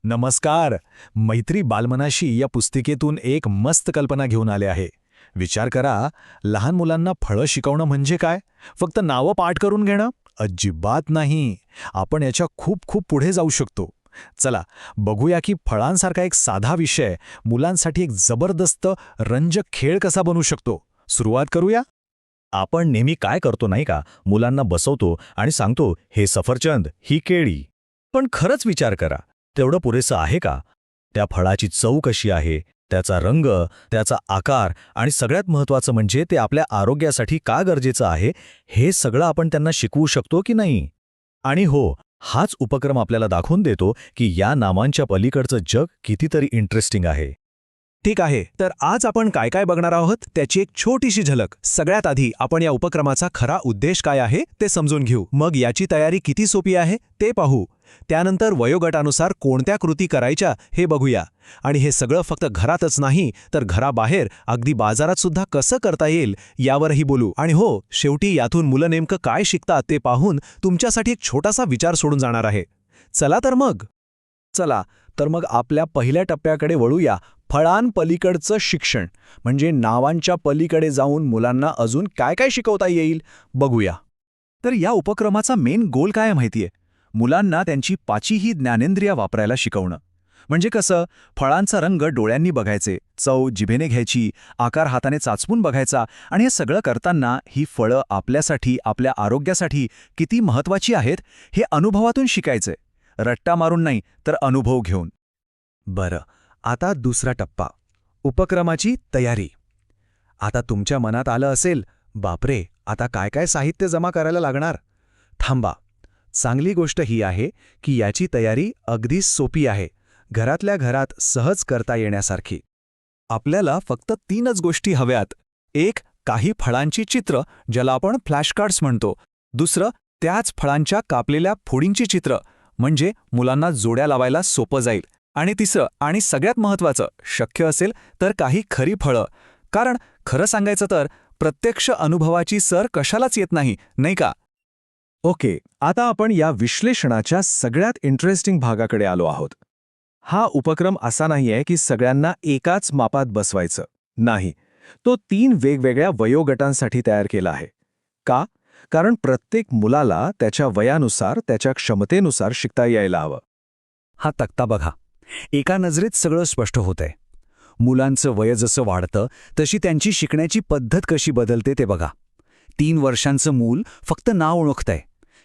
नमस्कार. मैत्री बालमनाशी या पुस्तिकेतून एक मस्त कल्पना घेऊन आले आहे. विचार करा, लहान मुलांना फळं शिकवणं म्हणजे काय? फक्त नावं पाठ करून घेणं? अजिबात नाही. आपण याच्या खूप खूप पुढे जाऊ शकतो. चला बघूया की फळांसारखा एक साधा विषय मुलांसाठी एक जबरदस्त रंजक खेळ कसा बनू शकतो. सुरुवात करूया. आपण नेहमी काय करतो नाही का, मुलांना बसवतो आणि सांगतो, हे सफरचंद, ही केळी. पण खरंच विचार करा, तेवढं पुरेसं आहे का? त्या फळाची चव कशी आहे, त्याचा रंग, त्याचा आकार आणि सगळ्यात महत्त्वाचं म्हणजे ते आपल्या आरोग्यासाठी का गरजेचं आहे, हे सगळं आपण त्यांना शिकवू शकतो की नाही? आणि हो, हाच उपक्रम आपल्याला दाखवून देतो की या नामांच्या पलीकडचं जग कितीतरी इंटरेस्टिंग आहे. ठीक आहे, तर आज आपण काय काय बघणार आहोत त्याची एक छोटीशी झलक. सगळ्यात आधी आपण या उपक्रमाचा खरा उद्देश काय आहे ते समजून घेऊ. मग याची तयारी किती सोपी आहे ते पाहू. त्यानंतर वयोगटानुसार कोणत्या कृती करायच्या हे बघूया. आणि हे सगळं फक्त घरातच नाही तर घराबाहेर अगदी बाजारात सुद्धा कसं करता येईल यावरही बोलू. आणि हो, शेवटी यातून मुलं नेमकं काय शिकतात ते पाहून तुमच्यासाठी एक छोटासा विचार सोडून जाणार आहे. चला तर मग आपल्या पहिल्या टप्प्याकडे वळूया. फळांपलीकडचं शिक्षण म्हणजे नावांच्या पलीकडे जाऊन मुलांना अजून काय काय शिकवता येईल बघूया. तर या उपक्रमाचा मेन गोल काय माहितीये? मुलांना त्यांची पाचही ज्ञानेंद्रिय वापरायला शिकवणं. म्हणजे कसं, फळांचा रंग डोळ्यांनी बघायचे, चव जिभेने घ्यायची, आकार हाताने चाचपून बघायचा. आणि हे सगळं करताना ही फळं आपल्यासाठी, आपल्या आरोग्यासाठी किती महत्त्वाची आहेत हे अनुभवातून शिकायचे. रट्टा मारून नाही, तर अनुभव घेऊन. बरं, आता दुसरा टप्पा, उपक्रमाची तयारी. आता तुमच्या मनात आलं असेल, बापरे, आता काय काय साहित्य जमा करायला लागणार? थांबा. चांगली गोष्ट ही आहे की याची तयारी अगदी सोपी आहे, घरातल्या घरात सहज करता येण्यासारखी. आपल्याला फक्त 3च गोष्टी हव्यात. एक, काही फळांची चित्र, ज्याला आपण फ्लॅशकार्ड्स म्हणतो. दुसरं, त्याच फळांच्या कापलेल्या फोडींची चित्र, म्हणजे मुलांना जोड्या लावायला सोपं जाईल. आणि तिसरं आणि सगळ्यात महत्त्वाचं, शक्य असेल तर काही खरी फळं. कारण खरं सांगायचं तर प्रत्यक्ष अनुभवाची सर कशालाच येत नाही, नाही का? ओके, आता आपण या विश्लेषणाच्या सगळ्यात इंटरेस्टिंग भागाकडे आलो आहोत. हा उपक्रम असा नाहीये की सगळ्यांना एकाच मापात बसवायचं. नाही, तो 3 वेगवेगळ्या वयोगटांसाठी तयार केला आहे. का? कारण प्रत्येक मुलाला त्याच्या वयानुसार, त्याच्या क्षमतेनुसार शिकता यायला हवं. हा तक्ता बघा, एका नजरेत सगळं स्पष्ट होतंय. मुलांचं वय जसं वाढतं तशी त्यांची शिकण्याची पद्धत कशी बदलते ते बघा. 3 वर्षांचं मूल फक्त नाव ओळखतंय,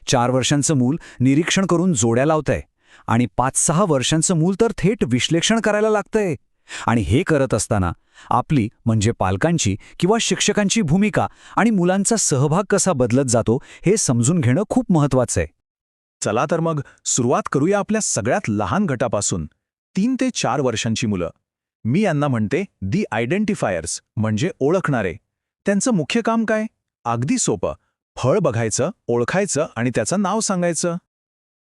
4 वर्षांचं मूल निरीक्षण करून जोड्या लावतंय, आणि 5-6 वर्षांचं मूल तर थेट विश्लेषण करायला लागतंय. आणि हे करत असताना आपली म्हणजे पालकांची किंवा शिक्षकांची भूमिका आणि मुलांचा सहभाग कसा बदलत जातो हे समजून घेणं खूप महत्त्वाचं आहे. चला तर मग सुरुवात करूया आपल्या सगळ्यात लहान गटापासून. 3 ते 4 वर्षांची मुलं. मी यांना म्हणते दी आयडेंटिफायर्स, म्हणजे ओळखणारे. त्यांचं मुख्य काम काय? अगदी सोपं, फळ बघायचं, ओळखायचं आणि त्याचं नाव सांगायचं.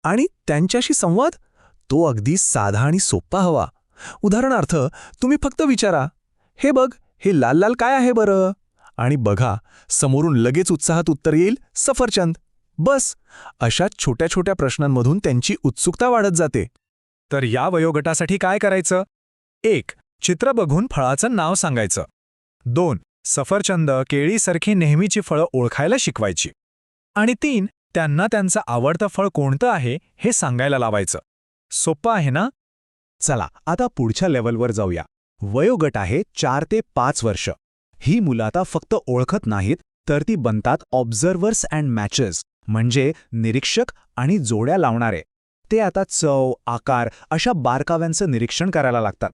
आणि त्यांच्याशी संवाद? तो अगदी साधा आणि सोपा हवा. उदाहरणार्थ, तुम्ही फक्त विचारा, हे बघ, हे लाल लाल काय आहे बरं? आणि बघा, समोरून लगेच उत्साहात उत्तर येईल, सफरचंद. बस, अशा छोट्या छोट्या प्रश्नांमधून त्यांची उत्सुकता वाढत जाते. तर या वयोगटासाठी काय करायचं? 1. चित्र बघून फळाचं नाव सांगायचं. 2. सफरचंद, केळीसारखी नेहमीची फळं ओळखायला शिकवायची. आणि 3. त्यांना त्यांचं आवडतं फळ कोणतं आहे हे सांगायला लावायचं. सोपं आहे ना? चला आता पुढच्या लेव्हलवर जाऊया. वयोगट आहे 4 ते 5 वर्ष. ही मुलं आता फक्त ओळखत नाहीत, तर ती बनतात ऑब्झर्वर्स अँड मॅचर्स, म्हणजे निरीक्षक आणि जोड्या लावणारे. ते आता चव, आकार अशा बारकाव्यांचं निरीक्षण करायला लागतात.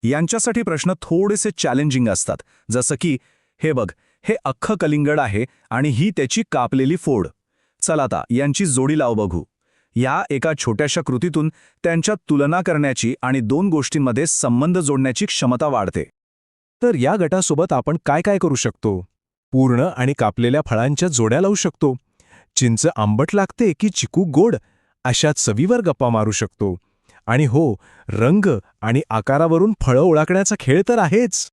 यांच्यासाठी प्रश्न थोडेसे चॅलेंजिंग असतात, जसं की, हे बघ, हे अख्खं कलिंगड आहे आणि ही त्याची कापलेली फोड. चला आता यांची जोडी लाव बघू. या एका छोट्याशा कृतीतून त्यांच्यात तुलना करण्याची आणि 2 गोष्टींमध्ये संबंध जोडण्याची क्षमता वाढते. तर या गटासोबत आपण काय काय करू शकतो? पूर्ण आणि कापलेल्या फळांच्या जोड्या लावू शकतो. चिंच आंबट लागते की चिकू गोड, अशा चवीवर गप्पा मारू शकतो. आणि हो, रंग आणि आकारावरून फळं ओळखण्याचा खेळ तर आहेच.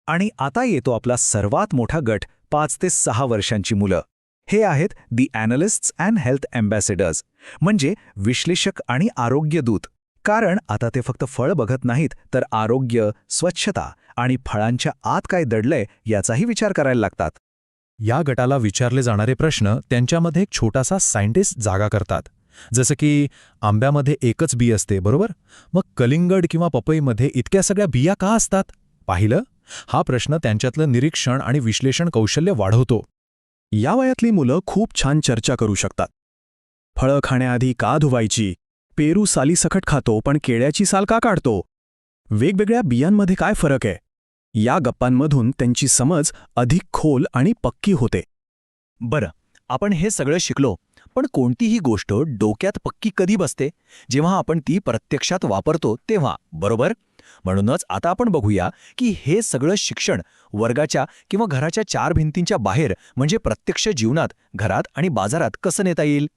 आणि आता येतो आपला सर्वात मोठा गट, 5 ते 6 वर्षांची मुलं. हे आहेत दी ॲनालिस्ट्स अँड हेल्थ अँबॅसेडर्स, म्हणजे विश्लेषक आणि आरोग्य दूत. कारण आता ते फक्त फळ बघत नाहीत तर आरोग्य, स्वच्छता आणि फळांच्या आत काय दडलंय याचाही विचार करायला लागतात. या गटाला विचारले जाणारे प्रश्न त्यांच्यामध्ये एक छोटासा सायंटिस्ट जागा करतात. जसं की आंब्यामध्ये एकच बी असते, बरोबर? मग कलिंगड किंवा पपईमध्ये इतक्या सगळ्या बिया का असतात? पाहिलं? हा प्रश्न त्यांच्यातलं निरीक्षण आणि विश्लेषण कौशल्य वाढवतो. या वयातली मुलं खूप छान चर्चा करू शकतात. फळं खाण्याआधी का धुवायची? पेरू सालीसकट खातो पण केळ्याची साल का काढतो? वेगवेगळ्या बियांमध्ये काय फरक आहे? या गप्पांमधून त्यांची समज अधिक खोल आणि पक्की होते. बरं, आपण हे सगळं शिकलो, पण कोणतीही गोष्ट डोक्यात पक्की कधी बसते? जेव्हा आपण ती प्रत्यक्षात वापरतो तेव्हा, बरोबर? म्हणूनच आता आपण बघूया की हे सगळं शिक्षण वर्गाच्या किंवा घराच्या चार भिंतींच्या बाहेर म्हणजे प्रत्यक्ष जीवनात, घरात आणि बाजारात कसं नेता येईल.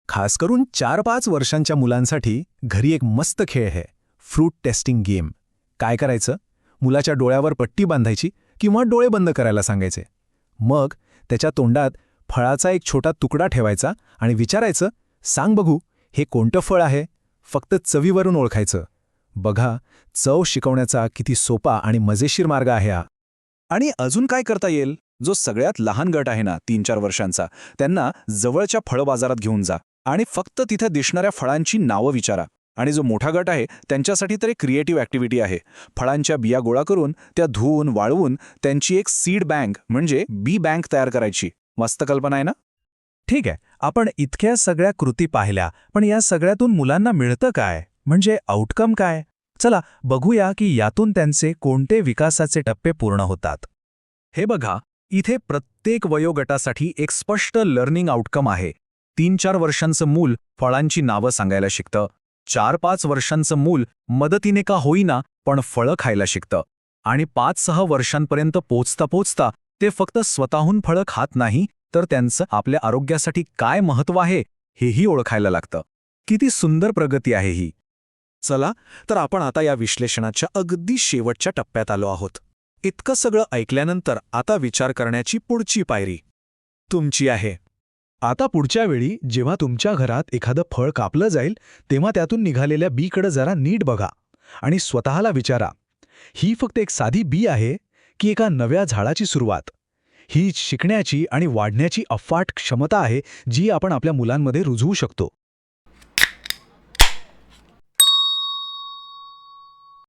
खास करून 4-5 वर्षांच्या मुलांसाठी घरी एक मस्त खेळ आहे, फ्रूट टेस्टिंग गेम. काय करायचं? मुलाच्या डोळ्यावर पट्टी बांधायची किंवा डोळे बंद करायला सांगायचे. मग त्याच्या तोंडात फळाचा एक छोटा तुकडा ठेवायचा आणि विचारायचं, सांग बघू, हे कोणतं फळ आहे? फक्त चवीवरून ओळखायचं. बघा, चव शिकवण्याचा किती सोपा आणि मजेशीर मार्ग आहे हा. आणि अजून काय करता येईल? जो सगळ्यात लहान गट आहे ना, 3-4 वर्षांचा, त्यांना जवळच्या फळ बाजारात घेऊन जा आणि फक्त तिथे दिसणाऱ्या फळांची नावं विचारा. आणि जो मोठा गट आहे त्यांच्यासाठी तर एक क्रिएटिव्ह ॲक्टिव्हिटी आहे. फळांच्या बिया गोळा करून त्या धुवून वाळवून त्यांची एक सीड बँक म्हणजे बी बँक तयार करायची. मस्त कल्पना आहे ना? ठीक आहे, आपण इतक्या सगळ्या कृती पाहिल्या, पण या सगळ्यातून मुलांना मिळतं काय? म्हणजे आउटकम काय? चला बघूया की यातून त्यांचे कोणते विकासाचे टप्पे पूर्ण होतात. हे बघा, इथे प्रत्येक वयोगटासाठी एक स्पष्ट लर्निंग आउटकम आहे. 3-4 वर्षांचं मूल फळांची नावं सांगायला शिकतं. 4-5 वर्षांचं मूल मदतीने का होईना पण फळं खायला शिकतं. आणि 5-6 वर्षांपर्यंत पोचता ते फक्त स्वतःहून फळं खात नाही, तर त्यांचं आपल्या आरोग्यासाठी काय महत्त्व आहे हेही ओळखायला लागतं. किती सुंदर प्रगती आहे ही. चला, तर आपण आता या विश्लेषणाच्या अगदी शेवटच्या टप्प्यात आलो आहोत. इतकं सगळं ऐकल्यानंतर आता विचार करण्याची पुढची पायरी तुमची आहे. आता पुढच्या वेळी जेव्हा तुमच्या घरात एखादं फळ कापलं जाईल, तेव्हा त्यातून निघालेल्या बीकडे जरा नीट बघा आणि स्वतःला विचारा, ही फक्त एक साधी बी आहे की एका नव्या झाडाची सुरुवात? ही शिकण्याची आणि वाढण्याची अफाट क्षमता आहे जी आपण आपल्या मुलांमध्ये रुजवू शकतो.